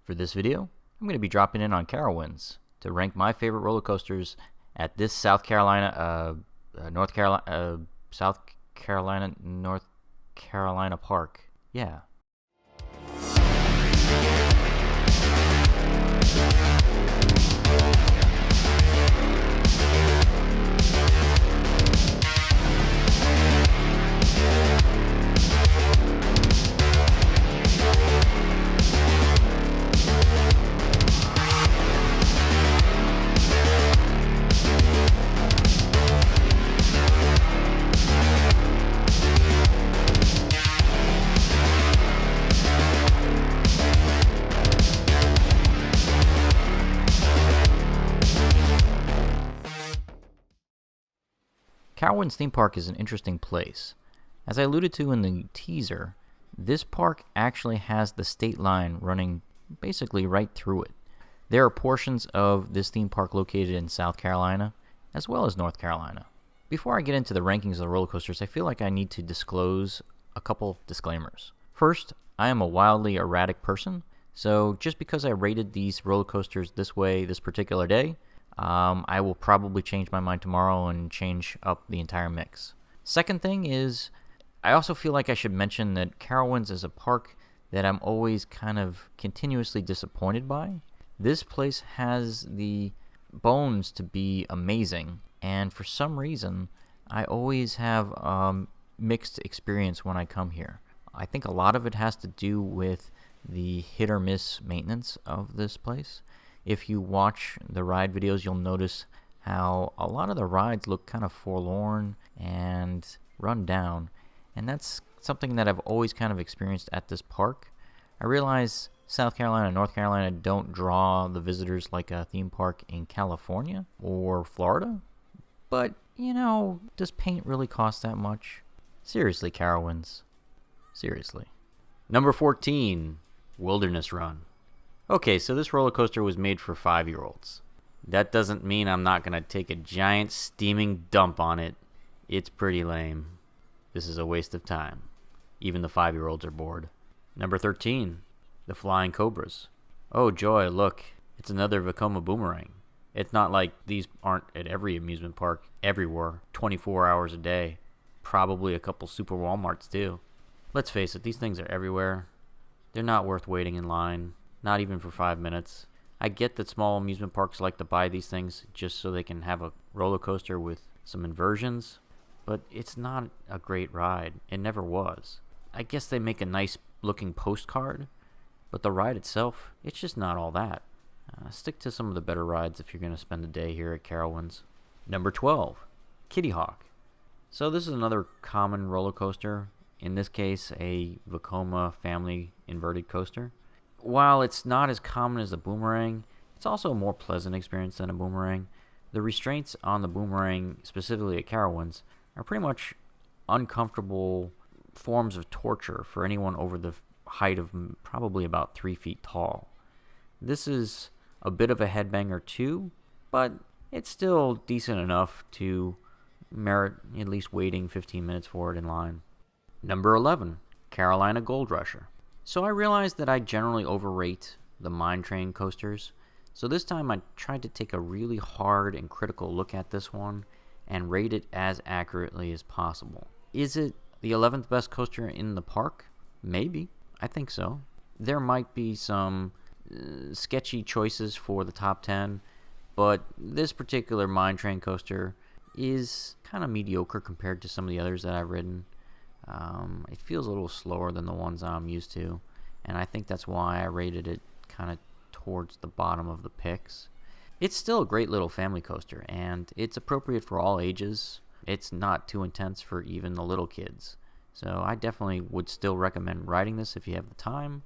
For this video, I'm going to be dropping in on Carowinds to rank my favorite roller coasters at this South Carolina North Carolina park. Yeah. Carowinds theme park is an interesting place. As I alluded to in the teaser, this park actually has the state line running basically right through it. There are portions of this theme park located in South Carolina as well as North Carolina. Before I get into the rankings of the roller coasters, I feel like I need to disclose a couple disclaimers. First, I am a wildly erratic person, so just because I rated these roller coasters this way this particular day, I will probably change my mind tomorrow and change up the entire mix. Second thing is, I also feel like I should mention that Carowinds is a park that I'm always kind of continuously disappointed by. This place has the bones to be amazing, and for some reason, I always have mixed experience when I come here. I think a lot of it has to do with the hit or miss maintenance of this place. If you watch the ride videos, you'll notice how a lot of the rides look kind of forlorn and run down. And that's something that I've always kind of experienced at this park. I realize South Carolina and North Carolina don't draw the visitors like a theme park in California or Florida. But, does paint really cost that much? Seriously, Carowinds. Seriously. Number 14, Wilderness Run. Okay, so this roller coaster was made for 5-year-olds. That doesn't mean I'm not going to take a giant steaming dump on it. It's pretty lame. This is a waste of time. Even the 5-year-olds are bored. Number 13, the Flying Cobras. Oh joy, look, it's another Vekoma boomerang. It's not like these aren't at every amusement park, everywhere, 24 hours a day. Probably a couple super Walmarts too. Let's face it, these things are everywhere. They're not worth waiting in line. Not even for 5 minutes. I get that small amusement parks like to buy these things just so they can have a roller coaster with some inversions, but it's not a great ride. It never was. I guess they make a nice looking postcard, but the ride itself, it's just not all that. Stick to some of the better rides if you're going to spend a day here at Carowinds. Number 12, Kiddy Hawk. So this is another common roller coaster. In this case, a Vekoma family inverted coaster. While it's not as common as a boomerang, it's also a more pleasant experience than a boomerang. The restraints on the boomerang, specifically at Carowinds, are pretty much uncomfortable forms of torture for anyone over the height of probably about 3 feet tall. This is a bit of a headbanger too, but it's still decent enough to merit at least waiting 15 minutes for it in line. Number 11, Carolina GoldRusher. So I realized that I generally overrate the mine train coasters, so this time I tried to take a really hard and critical look at this one and rate it as accurately as possible. Is it the 11th best coaster in the park? Maybe. I think so. There might be some sketchy choices for the top 10, but this particular mine train coaster is kind of mediocre compared to some of the others that I've ridden. It feels a little slower than the ones I'm used to, and I think that's why I rated it kind of towards the bottom of the picks. It's still a great little family coaster, and it's appropriate for all ages. It's not too intense for even the little kids. So I definitely would still recommend riding this if you have the time,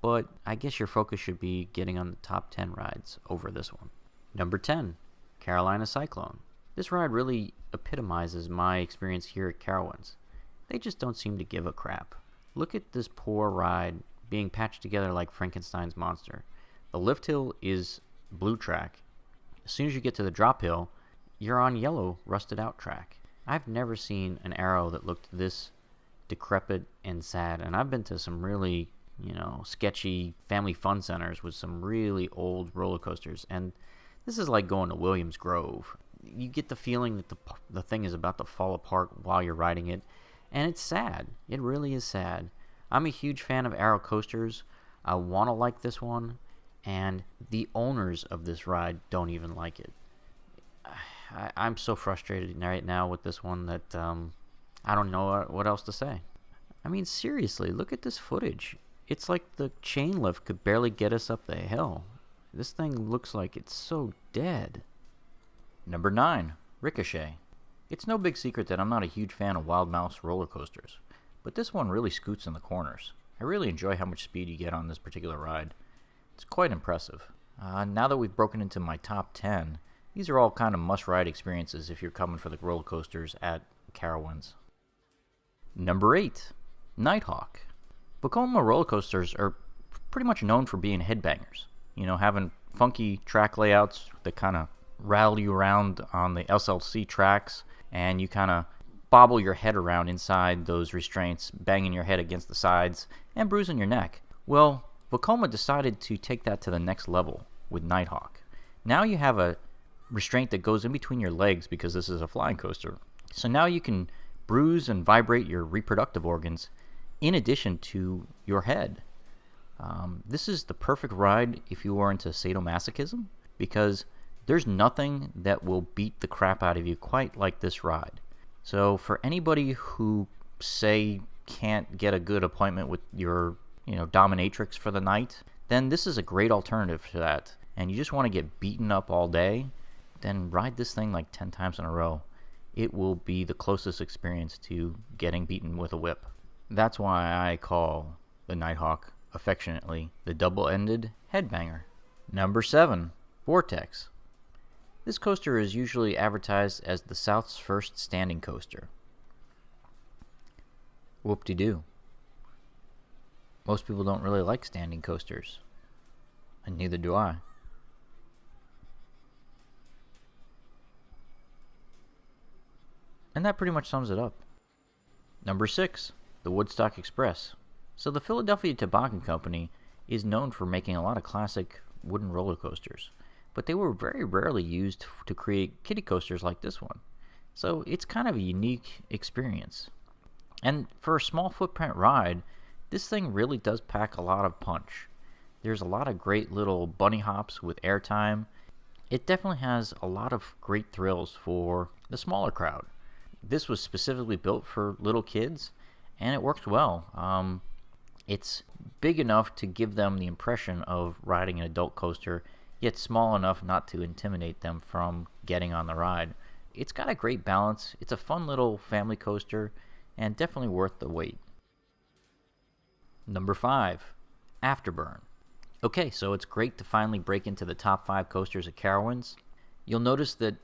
but I guess your focus should be getting on the top 10 rides over this one. Number 10, Carolina Cyclone. This ride really epitomizes my experience here at Carowinds. They just don't seem to give a crap. Look at this poor ride being patched together like Frankenstein's monster. The lift hill is blue track. As soon as you get to the drop hill, you're on yellow, rusted out track. I've never seen an arrow that looked this decrepit and sad, and I've been to some really sketchy family fun centers with some really old roller coasters. And this is like going to Williams Grove. You get the feeling that the thing is about to fall apart while you're riding it. And it's sad. It really is sad. I'm a huge fan of Arrow coasters. I want to like this one. And the owners of this ride don't even like it. I'm so frustrated right now with this one that I don't know what else to say. I mean, seriously, look at this footage. It's like the chain lift could barely get us up the hill. This thing looks like it's so dead. Number 9, Richochet. It's no big secret that I'm not a huge fan of Wild Mouse roller coasters, but this one really scoots in the corners. I really enjoy how much speed you get on this particular ride. It's quite impressive. Now that we've broken into my top 10, these are all kind of must-ride experiences if you're coming for the roller coasters at Carowinds. Number 8, Nighthawk. Vekoma roller coasters are pretty much known for being headbangers. Having funky track layouts that kind of rattle you around on the SLC tracks, and you kind of bobble your head around inside those restraints, banging your head against the sides and bruising your neck. Well, Vekoma decided to take that to the next level with Nighthawk. Now you have a restraint that goes in between your legs because this is a flying coaster. So now you can bruise and vibrate your reproductive organs in addition to your head. This is the perfect ride if you are into sadomasochism, because there's nothing that will beat the crap out of you quite like this ride. So for anybody who, say, can't get a good appointment with your dominatrix for the night, then this is a great alternative to that. And you just want to get beaten up all day, then ride this thing like 10 times in a row. It will be the closest experience to getting beaten with a whip. That's why I call the Nighthawk affectionately the double-ended headbanger. Number 7, Vortex. This coaster is usually advertised as the South's first standing coaster. Whoop-de-doo. Most people don't really like standing coasters, and neither do I. And that pretty much sums it up. Number 6, the Woodstock Express. So the Philadelphia Toboggan Company is known for making a lot of classic wooden roller coasters, but they were very rarely used to create kiddie coasters like this one. So it's kind of a unique experience. And for a small footprint ride, this thing really does pack a lot of punch. There's a lot of great little bunny hops with airtime. It definitely has a lot of great thrills for the smaller crowd. This was specifically built for little kids, and it works well. It's big enough to give them the impression of riding an adult coaster, yet small enough not to intimidate them from getting on the ride. It's got a great balance. It's a fun little family coaster, and definitely worth the wait. Number 5, Afterburn. Okay, so it's great to finally break into the top 5 coasters at Carowinds. You'll notice that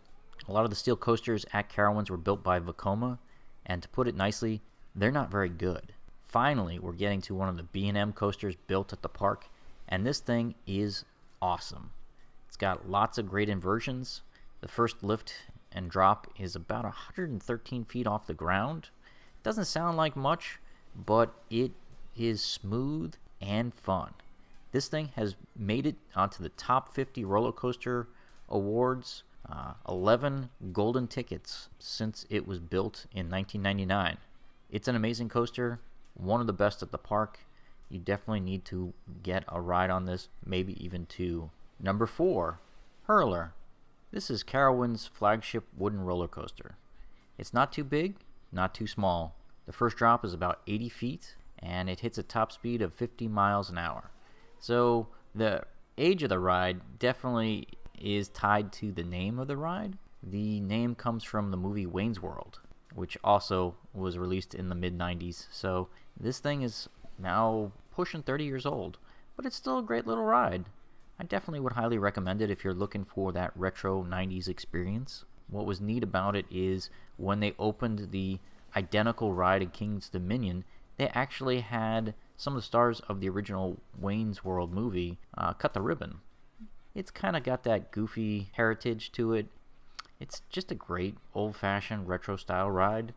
a lot of the steel coasters at Carowinds were built by Vekoma, and to put it nicely, they're not very good. Finally, we're getting to one of the B&M coasters built at the park, and this thing is awesome. It's got lots of great inversions. The first lift and drop is about 113 feet off the ground. It doesn't sound like much, but it is smooth and fun. This thing has made it onto the top 50 roller coaster awards, 11 golden tickets since it was built in 1999. It's an amazing coaster, one of the best at the park. You definitely need to get a ride on this, maybe even 2. Number 4, Hurler. This is Carowinds' flagship wooden roller coaster. It's not too big, not too small. The first drop is about 80 feet, and it hits a top speed of 50 miles an hour. So the age of the ride definitely is tied to the name of the ride. The name comes from the movie Wayne's World, which also was released in the mid-90s. So this thing is now pushing 30 years old, but it's still a great little ride. I definitely would highly recommend it if you're looking for that retro 90s experience. What was neat about it is when they opened the identical ride at King's Dominion, they actually had some of the stars of the original Wayne's World movie cut the ribbon. It's kind of got that goofy heritage to it. It's just a great old-fashioned retro-style ride.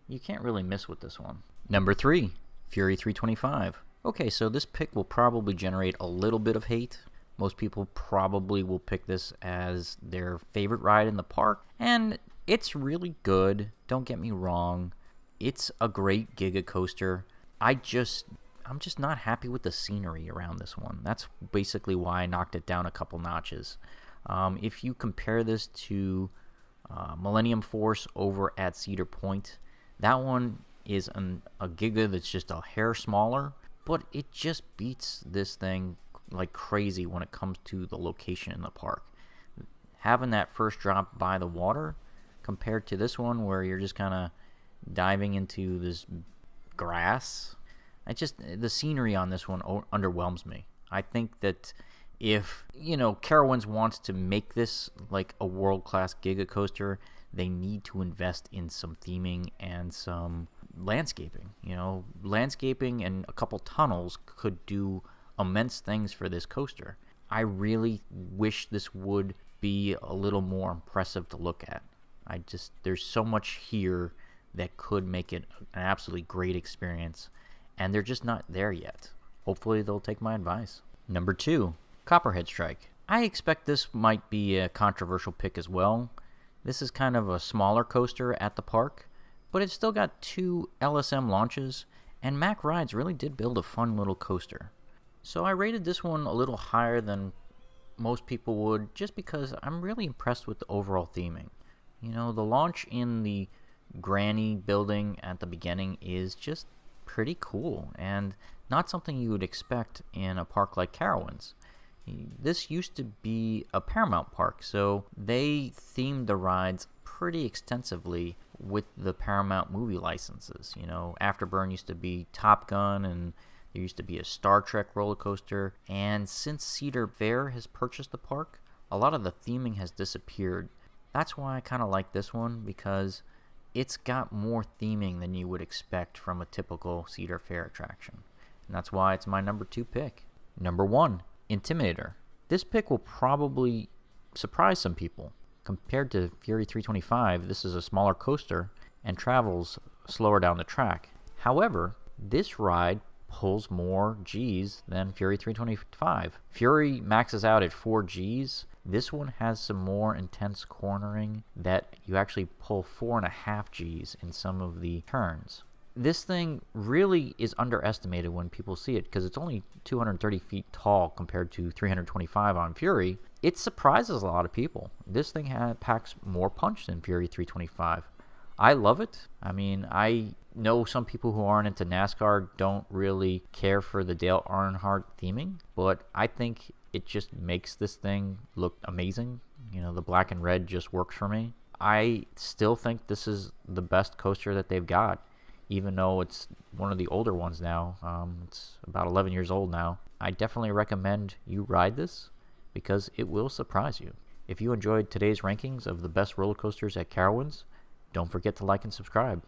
You can't really miss with this one. Number 3, Fury 325. Okay, so this pick will probably generate a little bit of hate. Most people probably will pick this as their favorite ride in the park, and it's really good. Don't get me wrong. It's a great Giga coaster. I'm just not happy with the scenery around this one. That's basically why I knocked it down a couple notches. If you compare this to Millennium Force over at Cedar Point, that one is a Giga that's just a hair smaller, but it just beats this thing like crazy when it comes to the location in the park. Having that first drop by the water compared to this one where you're just kind of diving into this grass, the scenery on this one underwhelms me. I think that if, Carowinds wants to make this like a world-class Giga coaster, they need to invest in some theming and some landscaping. Landscaping and a couple tunnels could do immense things for this coaster. I really wish this would be a little more impressive to look at. There's so much here that could make it an absolutely great experience, and they're just not there yet. Hopefully they'll take my advice. Number 2, Copperhead Strike. I expect this might be a controversial pick as well. This is kind of a smaller coaster at the park, but it's still got 2 LSM launches, and Mack Rides really did build a fun little coaster. So I rated this one a little higher than most people would, just because I'm really impressed with the overall theming. The launch in the Granny building at the beginning is just pretty cool, and not something you would expect in a park like Carowinds. This used to be a Paramount park, so they themed the rides pretty extensively with the Paramount movie licenses. Afterburn used to be Top Gun, and there used to be a Star Trek roller coaster. And since Cedar Fair has purchased the park, a lot of the theming has disappeared. That's why I kind of like this one, because it's got more theming than you would expect from a typical Cedar Fair attraction. And that's why it's my number 2 pick. Number 1, Intimidator. This pick will probably surprise some people. Compared to Fury 325, this is a smaller coaster and travels slower down the track. However, this ride pulls more Gs than Fury 325. Fury maxes out at 4 Gs. This one has some more intense cornering that you actually pull 4.5 Gs in some of the turns. This thing really is underestimated when people see it, because it's only 230 feet tall compared to 325 on Fury. It surprises a lot of people. This thing packs more punch than Fury 325. I love it. I know some people who aren't into NASCAR don't really care for the Dale Earnhardt theming, but I think it just makes this thing look amazing. The black and red just works for me. I still think this is the best coaster that they've got, even though it's one of the older ones now. It's about 11 years old now. I definitely recommend you ride this, because it will surprise you. If you enjoyed today's rankings of the best roller coasters at Carowinds, don't forget to like and subscribe.